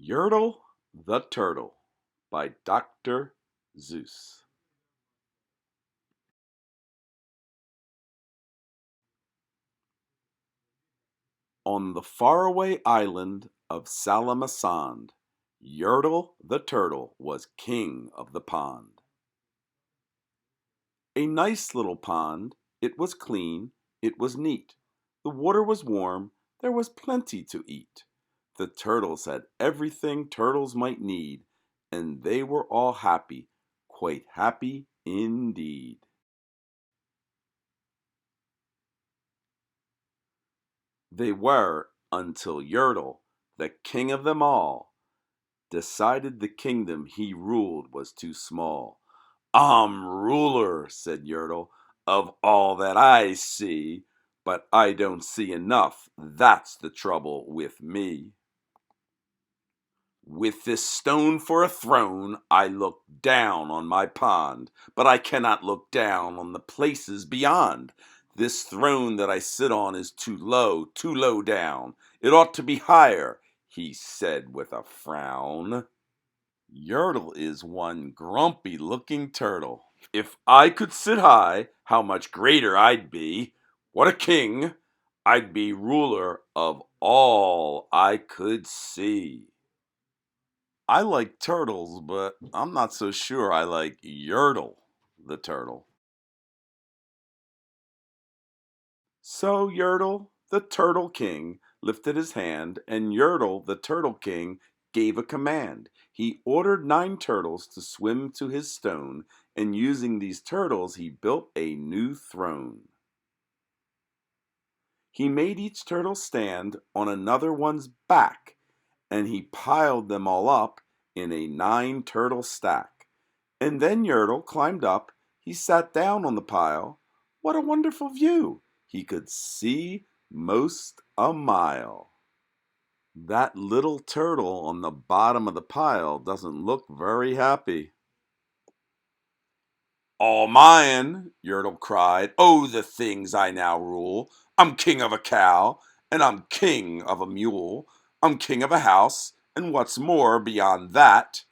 Yertle the Turtle by Dr. Seuss. On the faraway island of Salamasand, Yertle the Turtle was king of the pond. A nice little pond, it was clean, it was neat. The water was warm, there was plenty to eat. The turtles had everything turtles might need, and they were all happy, quite happy indeed. They were until Yertle, the king of them all, decided the kingdom he ruled was too small. I'm ruler, said Yertle, of all that I see, but I don't see enough. That's the trouble with me. With this stone for a throne, I look down on my pond, but I cannot look down on the places beyond. This throne that I sit on is too low down. It ought to be higher, he said with a frown. Yertle is one grumpy-looking turtle. If I could sit high, how much greater I'd be. What a king! I'd be ruler of all I could see. I like turtles, but I'm not so sure I like Yertle the turtle. So Yertle the Turtle King lifted his hand, and Yertle the Turtle King gave a command. He ordered 9 turtles to swim to his stone, and using these turtles he built a new throne. He made each turtle stand on another one's back, and he piled them all up in a 9 turtle stack. And then Yertle climbed up, he sat down on the pile. What a wonderful view! He could see most a mile. That little turtle on the bottom of the pile doesn't look very happy. All mine, Yertle cried. Oh, the things I now rule. I'm king of a cow, and I'm king of a mule. I'm king of a house, and what's more beyond that,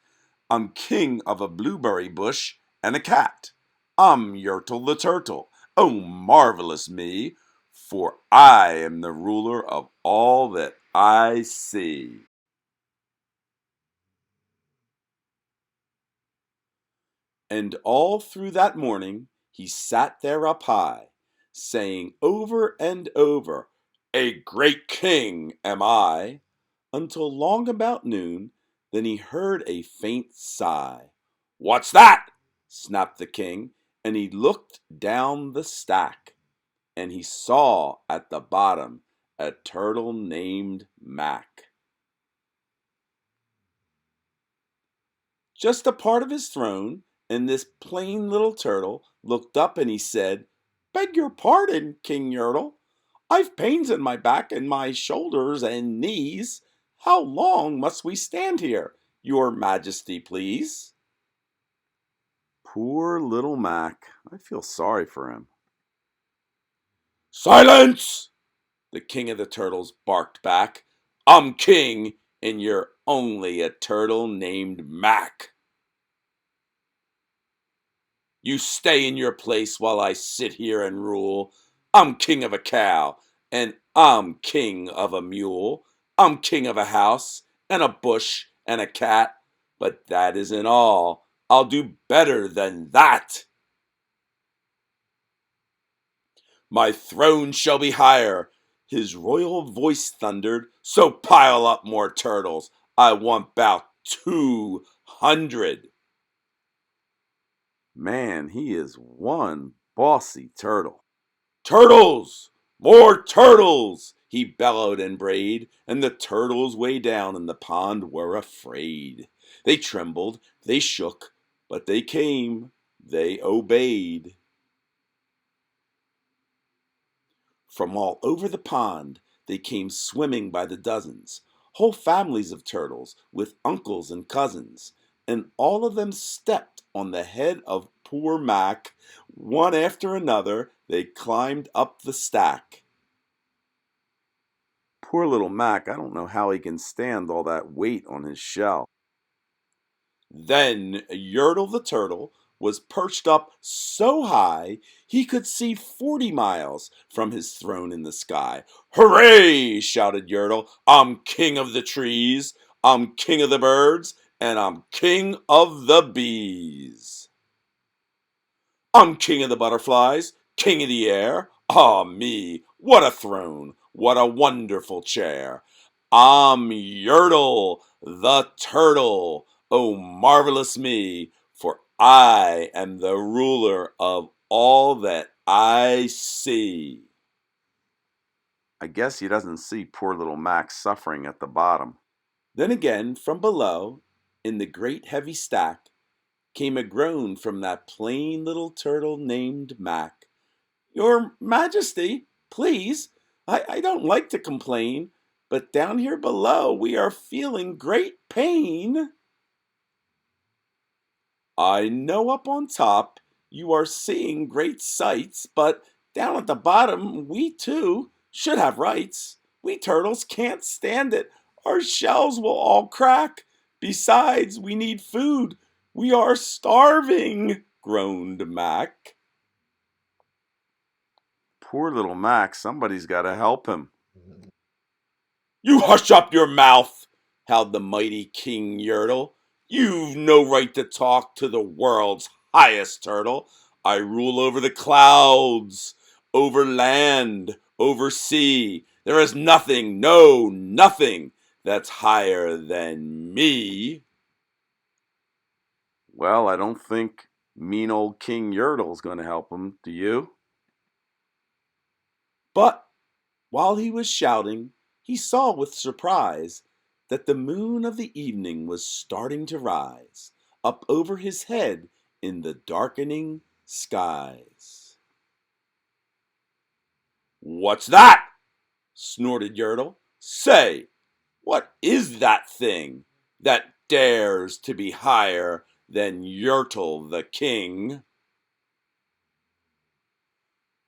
I'm king of a blueberry bush and a cat. I'm Yertle the Turtle. Oh, marvelous me, for I am the ruler of all that I see. And all through that morning he sat there up high, saying over and over, A great king am I, until long about noon, then he heard a faint sigh. What's that? Snapped the king, and he looked down the stack, and he saw at the bottom a turtle named Mac. Just a part of his throne, and this plain little turtle looked up and he said, Beg your pardon, King Yertle. I've pains in my back and my shoulders and knees. How long must we stand here, your majesty, please? Poor little Mac. I feel sorry for him. Silence! The king of the turtles barked back. I'm king, and you're only a turtle named Mac. You stay in your place while I sit here and rule. I'm king of a cow, and I'm king of a mule. I'm king of a house, and a bush, and a cat. But that isn't all. I'll do better than that. My throne shall be higher. His royal voice thundered. So pile up more turtles. I want 'bout 200. Man, he is one bossy turtle. Turtles! More turtles! He bellowed and brayed, and the turtles way down in the pond were afraid. They trembled, they shook, but they came, they obeyed. From all over the pond they came swimming by the dozens, whole families of turtles with uncles and cousins, and all of them stepped on the head of poor Mac. One after another they climbed up the stack. Poor little Mac, I don't know how he can stand all that weight on his shell. Then Yertle the turtle was perched up so high he could see 40 miles from his throne in the sky. Hooray! Shouted Yertle. I'm king of the trees, I'm king of the birds, and I'm king of the bees. I'm king of the butterflies, king of the air. Ah, me, what a throne, what a wonderful chair. I'm Yertle the turtle. Oh, marvelous me, for I am the ruler of all that I see. I guess he doesn't see poor little Max suffering at the bottom. Then again, from below, in the great heavy stack, came a groan from that plain little turtle named Mac. Your Majesty, please, I don't like to complain, but down here below we are feeling great pain. I know up on top you are seeing great sights, but down at the bottom we too should have rights. We turtles can't stand it. Our shells will all crack. Besides, we need food. We are starving, groaned Mac. Poor little Mac, somebody's got to help him. You hush up your mouth, howled the mighty King Yertle. You've no right to talk to the world's highest turtle. I rule over the clouds, over land, over sea. There is nothing, no, nothing that's higher than me. Well, I don't think mean old King Yertle's going to help him, do you? But while he was shouting, he saw with surprise that the moon of the evening was starting to rise up over his head in the darkening skies. What's that? Snorted Yertle. Say, what is that thing that dares to be higher than Yertle the king?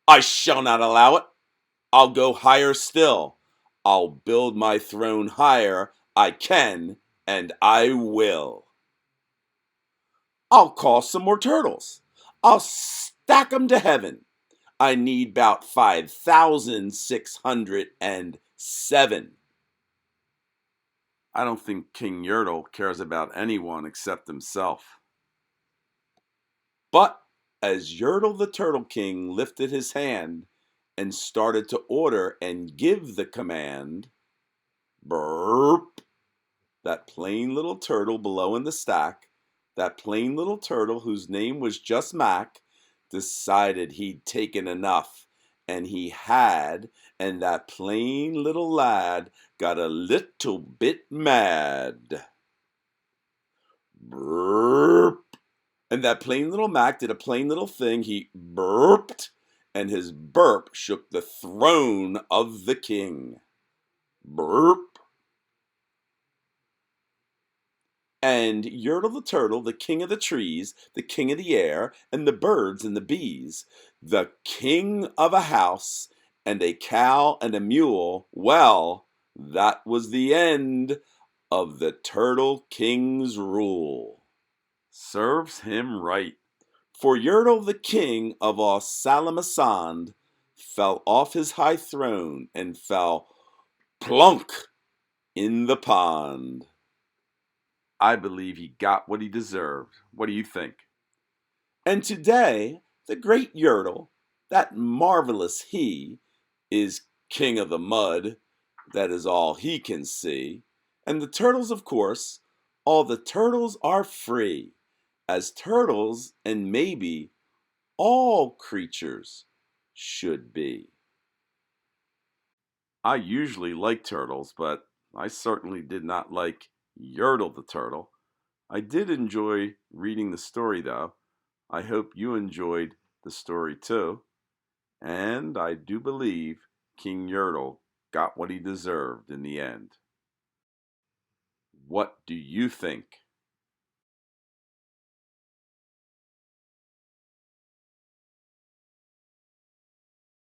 I shall not allow it. I'll go higher still. I'll build my throne higher. I can and I will. I'll call some more turtles. I'll stack 'em to heaven. I need 'bout 5,607. I don't think King Yertle cares about anyone except himself. But as Yertle the Turtle King lifted his hand and started to order and give the command, burp, that plain little turtle below in the stack, that plain little turtle whose name was just Mac, decided he'd taken enough. And he had, and that plain little lad got a little bit mad. Burp. And that plain little Mac did a plain little thing. He burped, and his burp shook the throne of the king. Burp. And Yertle the turtle, the king of the trees, the king of the air, and the birds and the bees, the king of a house, and a cow and a mule, well, that was the end of the Turtle King's rule. Serves him right. For Yertle the king of all Salamasand fell off his high throne and fell plunk in the pond. I believe he got what he deserved. What do you think? And today, the great Yertle, that marvelous he, is king of the mud. That is all he can see. And the turtles, of course, all the turtles are free, as turtles and maybe all creatures should be. I usually like turtles, but I certainly did not like Yertle the turtle. I did enjoy reading the story, though. I hope you enjoyed the story too. And I do believe King Yertle got what he deserved in the end. What do you think?